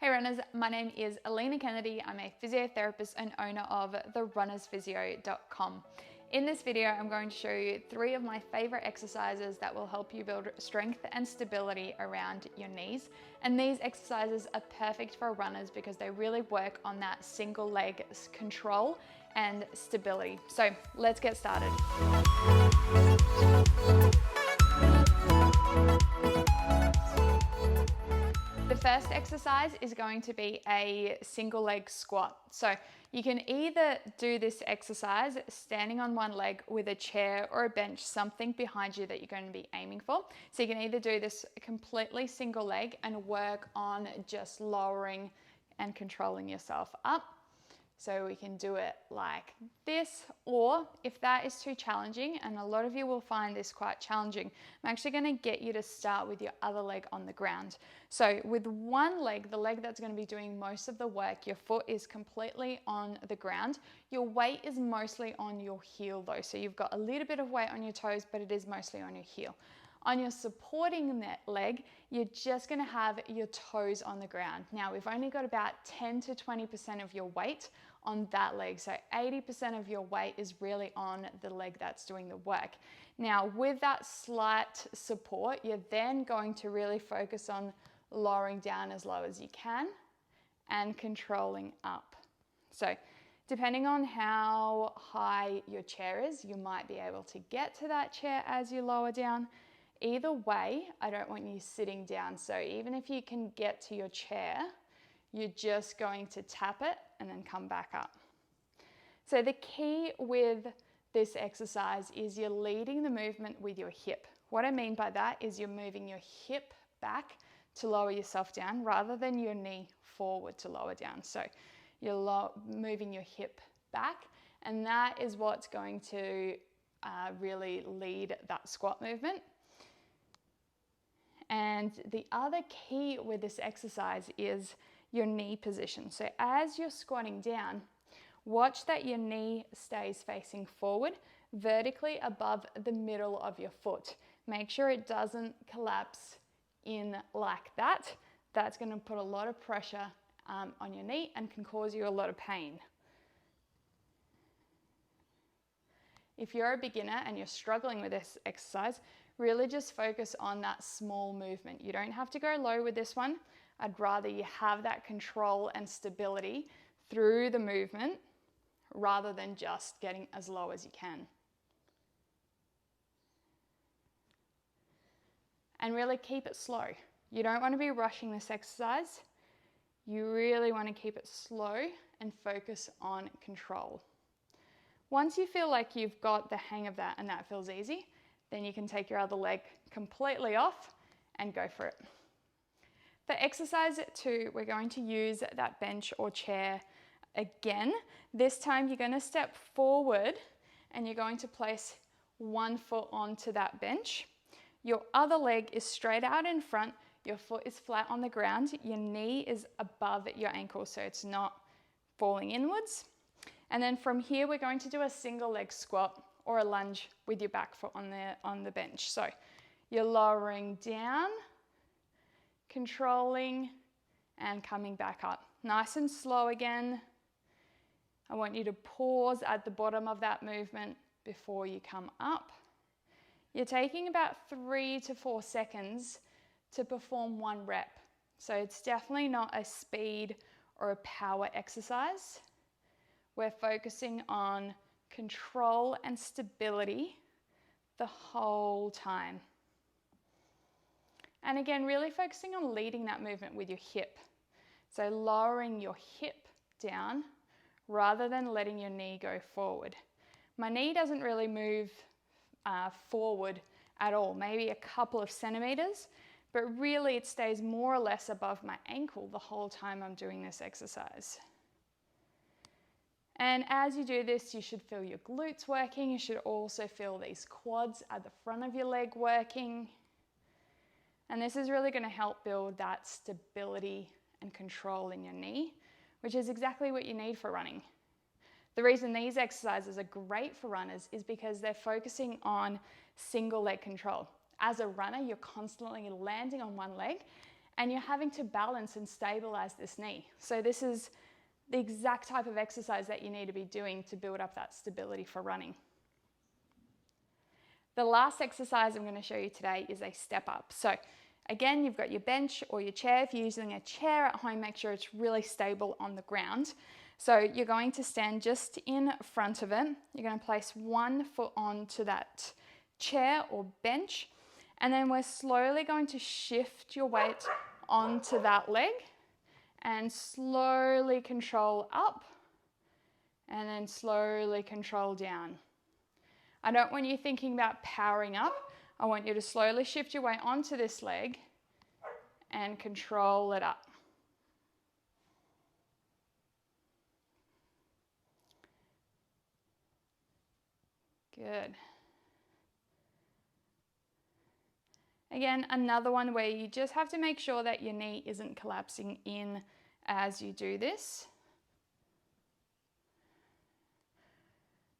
Hey runners, my name is Alina Kennedy. I'm a physiotherapist and owner of therunnersphysio.com. In this video, I'm going to show you 3 of my favorite exercises that will help you build strength and stability around your knees. And these exercises are perfect for runners because they really work on that single leg control and stability. So let's get started. The first exercise is going to be a single leg squat. So you can either do this exercise standing on one leg with a chair or a bench, something behind you that you're going to be aiming for. So you can either do this completely single leg and work on just lowering and controlling yourself up. So we can do it like this, or if that is too challenging, and a lot of you will find this quite challenging, I'm actually going to get you to start with your other leg on the ground. So with one leg, the leg that's going to be doing most of the work, your foot is completely on the ground. Your weight is mostly on your heel though. So you've got a little bit of weight on your toes, but it is mostly on your heel. On your supporting that leg, you're just going to have your toes on the ground. Now we've only got about 10 to 20% of your weight on that leg. So 80% of your weight is really on the leg that's doing the work. Now with that slight support, you're then going to really focus on lowering down as low as you can and controlling up. So depending on how high your chair is, you might be able to get to that chair as you lower down. Either way, I don't want you sitting down. So even if you can get to your chair, you're just going to tap it and then come back up. So the key with this exercise is you're leading the movement with your hip. What I mean by that is you're moving your hip back to lower yourself down rather than your knee forward to lower down. So you're moving your hip back, and that is what's going to really lead that squat movement. And the other key with this exercise is your knee position. So as you're squatting down, watch that your knee stays facing forward, vertically above the middle of your foot. Make sure it doesn't collapse in like that. That's going to put a lot of pressure on your knee and can cause you a lot of pain. If you're a beginner and you're struggling with this exercise, really just focus on that small movement. You don't have to go low with this one. I'd rather you have that control and stability through the movement rather than just getting as low as you can. And really keep it slow. You don't want to be rushing this exercise. You really want to keep it slow and focus on control. Once you feel like you've got the hang of that and that feels easy, then you can take your other leg completely off and go for it. For exercise 2, we're going to use that bench or chair again. This time you're going to step forward and you're going to place one foot onto that bench. Your other leg is straight out in front. Your foot is flat on the ground. Your knee is above your ankle, so it's not falling inwards. And then from here, we're going to do a single leg squat or a lunge with your back foot on the bench. So you're lowering down, controlling, and coming back up. Nice and slow again. I want you to pause at the bottom of that movement before you come up. You're taking about 3 to 4 seconds to perform 1 rep. So it's definitely not a speed or a power exercise. We're focusing on control and stability the whole time. And again, really focusing on leading that movement with your hip. So lowering your hip down rather than letting your knee go forward. My knee doesn't really move forward at all, maybe a couple of centimeters, but really it stays more or less above my ankle the whole time I'm doing this exercise. And as you do this, you should feel your glutes working. You should also feel these quads at the front of your leg working. And this is really going to help build that stability and control in your knee, which is exactly what you need for running. The reason these exercises are great for runners is because they're focusing on single leg control. As a runner, you're constantly landing on one leg and you're having to balance and stabilize this knee. So this is the exact type of exercise that you need to be doing to build up that stability for running. The last exercise I'm going to show you today is a step up. So again, you've got your bench or your chair. If you're using a chair at home, make sure it's really stable on the ground. So you're going to stand just in front of it. You're going to place one foot onto that chair or bench, and then we're slowly going to shift your weight onto that leg and slowly control up and then slowly control down. I don't want you thinking about powering up. I want you to slowly shift your weight onto this leg and control it up. Good. Again, another one where you just have to make sure that your knee isn't collapsing in as you do this.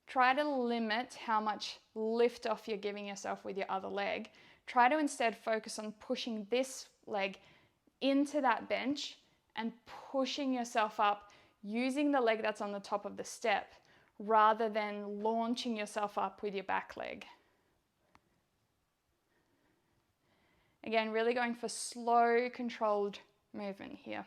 Try to limit how much lift off you're giving yourself with your other leg. Try to instead focus on pushing this leg into that bench and pushing yourself up using the leg that's on the top of the step rather than launching yourself up with your back leg. Again, really going for slow, controlled movement here.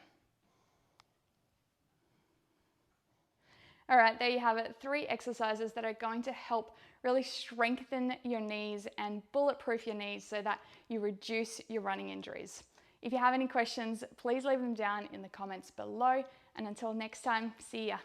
All right, there you have it. 3 exercises that are going to help really strengthen your knees and bulletproof your knees so that you reduce your running injuries. If you have any questions, please leave them down in the comments below. And until next time, see ya.